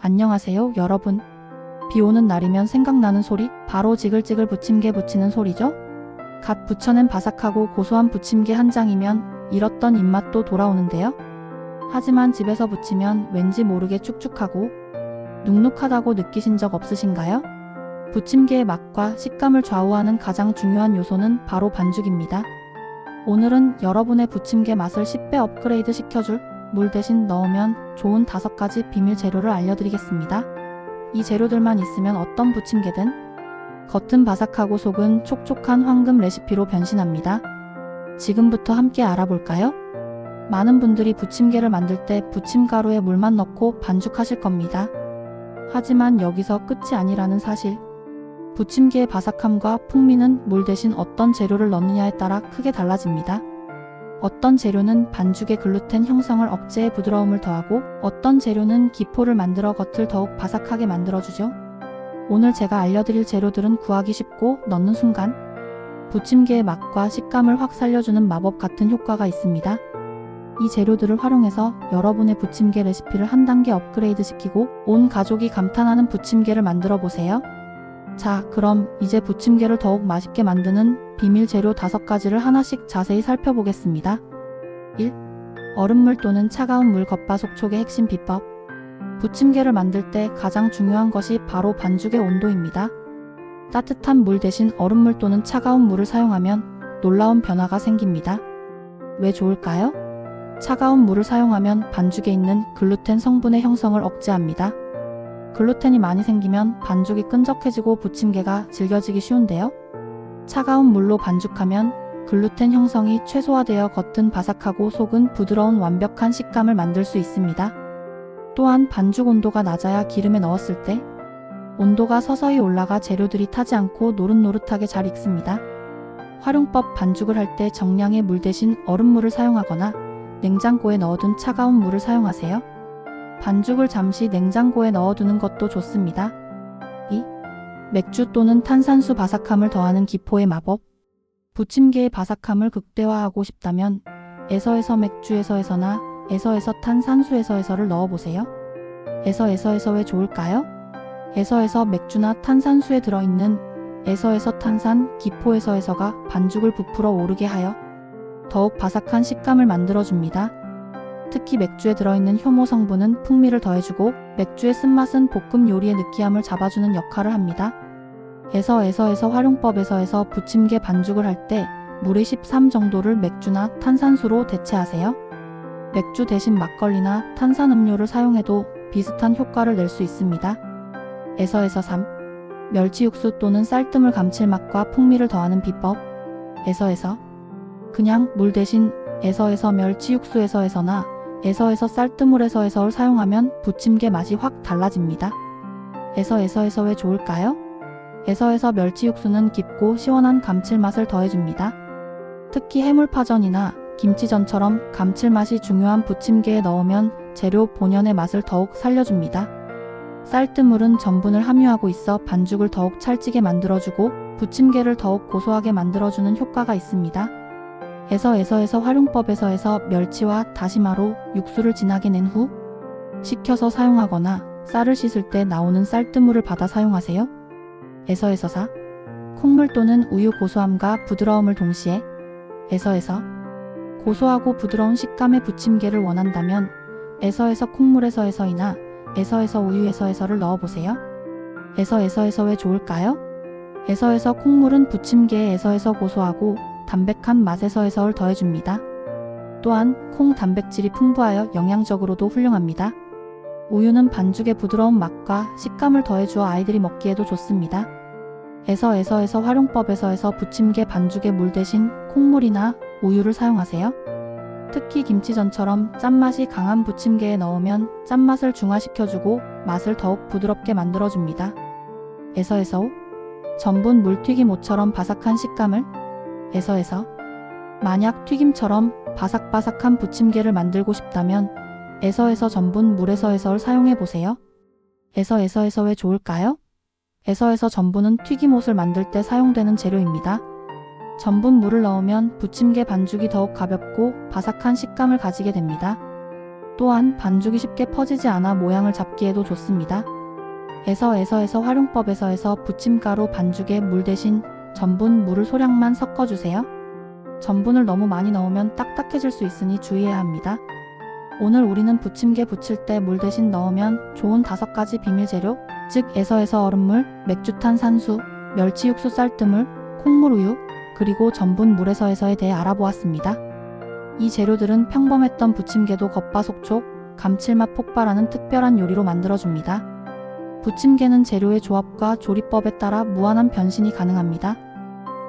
안녕하세요, 여러분. 비 오는 날이면 생각나는 소리, 바로 지글지글 부침개 부치는 소리죠? 갓 부쳐낸 바삭하고 고소한 부침개 한 장이면 잃었던 입맛도 돌아오는데요. 하지만 집에서 부치면 왠지 모르게 축축하고 눅눅하다고 느끼신 적 없으신가요? 부침개의 맛과 식감을 좌우하는 가장 중요한 요소는 바로 반죽입니다. 오늘은 여러분의 부침개 맛을 10배 업그레이드 시켜줄 물 대신 넣으면 좋은 5가지 비밀 재료를 알려드리겠습니다. 이 재료들만 있으면 어떤 부침개든 겉은 바삭하고 속은 촉촉한 황금 레시피로 변신합니다. 지금부터 함께 알아볼까요? 많은 분들이 부침개를 만들 때 부침가루에 물만 넣고 반죽하실 겁니다. 하지만 여기서 끝이 아니라는 사실. 부침개의 바삭함과 풍미는 물 대신 어떤 재료를 넣느냐에 따라 크게 달라집니다. 어떤 재료는 반죽의 글루텐 형성을 억제해 부드러움을 더하고 어떤 재료는 기포를 만들어 겉을 더욱 바삭하게 만들어주죠. 오늘 제가 알려드릴 재료들은 구하기 쉽고 넣는 순간 부침개의 맛과 식감을 확 살려주는 마법 같은 효과가 있습니다. 이 재료들을 활용해서 여러분의 부침개 레시피를 한 단계 업그레이드 시키고 온 가족이 감탄하는 부침개를 만들어 보세요. 자, 그럼 이제 부침개를 더욱 맛있게 만드는 비밀 재료 5가지를 하나씩 자세히 살펴보겠습니다. 1. 얼음물 또는 차가운 물 겉바속촉의 핵심 비법. 부침개를 만들 때 가장 중요한 것이 바로 반죽의 온도입니다. 따뜻한 물 대신 얼음물 또는 차가운 물을 사용하면 놀라운 변화가 생깁니다. 왜 좋을까요? 차가운 물을 사용하면 반죽에 있는 글루텐 성분의 형성을 억제합니다. 글루텐이 많이 생기면 반죽이 끈적해지고 부침개가 질겨지기 쉬운데요. 차가운 물로 반죽하면 글루텐 형성이 최소화되어 겉은 바삭하고 속은 부드러운 완벽한 식감을 만들 수 있습니다. 또한 반죽 온도가 낮아야 기름에 넣었을 때 온도가 서서히 올라가 재료들이 타지 않고 노릇노릇하게 잘 익습니다. 활용법. 반죽을 할 때 정량의 물 대신 얼음물을 사용하거나 냉장고에 넣어둔 차가운 물을 사용하세요. 반죽을 잠시 냉장고에 넣어두는 것도 좋습니다. 2. 맥주 또는 탄산수 바삭함을 더하는 기포의 마법. 부침개의 바삭함을 극대화하고 싶다면 에서에서 맥주에서나 에서에서 탄산수에서를 넣어보세요. 에서에서 왜 좋을까요? 에서에서 맥주나 탄산수에 들어있는 에서에서 탄산, 기포에서가 반죽을 부풀어 오르게 하여 더욱 바삭한 식감을 만들어줍니다. 특히 맥주에 들어있는 효모 성분은 풍미를 더해주고 맥주의 쓴맛은 볶음 요리의 느끼함을 잡아주는 역할을 합니다. 에서 활용법에서 부침개 반죽을 할 때 물의 13 정도를 맥주나 탄산수로 대체하세요. 맥주 대신 막걸리나 탄산음료를 사용해도 비슷한 효과를 낼 수 있습니다. 에서 3. 멸치 육수 또는 쌀뜨물 감칠맛과 풍미를 더하는 비법. 에서 그냥 물 대신 에서 멸치 육수에서나 에서 쌀뜨물에서를 사용하면 부침개 맛이 확 달라집니다. 에서 왜 좋을까요? 에서 멸치 육수는 깊고 시원한 감칠맛을 더해줍니다. 특히 해물파전이나 김치전처럼 감칠맛이 중요한 부침개에 넣으면 재료 본연의 맛을 더욱 살려줍니다. 쌀뜨물은 전분을 함유하고 있어 반죽을 더욱 찰지게 만들어주고 부침개를 더욱 고소하게 만들어주는 효과가 있습니다. 에서 활용법에서 멸치와 다시마로 육수를 진하게 낸 후 식혀서 사용하거나 쌀을 씻을 때 나오는 쌀뜨물을 받아 사용하세요. 에서 4. 콩물 또는 우유 고소함과 부드러움을 동시에 에서 고소하고 부드러운 식감의 부침개를 원한다면 에서 콩물에서이나 에서 우유에서를 넣어보세요. 에서 왜 좋을까요? 에서 콩물은 부침개의 에서 고소하고 담백한 맛에서를 더해줍니다. 또한 콩 단백질이 풍부하여 영양적으로도 훌륭합니다. 우유는 반죽의 부드러운 맛과 식감을 더해주어 아이들이 먹기에도 좋습니다. 에서 활용법에서 부침개 반죽에 물 대신 콩물이나 우유를 사용하세요. 특히 김치전처럼 짠맛이 강한 부침개에 넣으면 짠맛을 중화시켜주고 맛을 더욱 부드럽게 만들어줍니다. 에서 5. 전분 물튀김옷처럼 바삭한 식감을. 에서 만약 튀김처럼 바삭바삭한 부침개를 만들고 싶다면 에서 전분 물에서를 사용해보세요. 에서 왜 좋을까요? 에서 전분은 튀김옷을 만들 때 사용되는 재료입니다. 전분 물을 넣으면 부침개 반죽이 더욱 가볍고 바삭한 식감을 가지게 됩니다. 또한 반죽이 쉽게 퍼지지 않아 모양을 잡기에도 좋습니다. 에서 활용법에서 부침가루 반죽에 물 대신 전분, 물을 소량만 섞어주세요. 전분을 너무 많이 넣으면 딱딱해질 수 있으니 주의해야 합니다. 오늘 우리는 부침개 부칠 때 물 대신 넣으면 좋은 5가지 비밀 재료, 즉 에서 얼음물, 맥주탄 산수, 멸치 육수 쌀뜨물, 콩물 우유, 그리고 전분 물에서에 대해 알아보았습니다. 이 재료들은 평범했던 부침개도 겉바속촉, 감칠맛 폭발하는 특별한 요리로 만들어줍니다. 부침개는 재료의 조합과 조리법에 따라 무한한 변신이 가능합니다.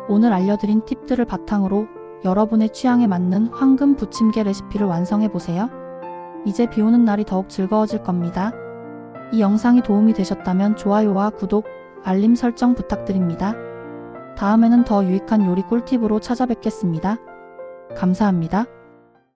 오늘 알려드린 팁들을 바탕으로 여러분의 취향에 맞는 황금 부침개 레시피를 완성해보세요. 이제 비오는 날이 더욱 즐거워질 겁니다. 이 영상이 도움이 되셨다면 좋아요와 구독, 알림 설정 부탁드립니다. 다음에는 더 유익한 요리 꿀팁으로 찾아뵙겠습니다. 감사합니다.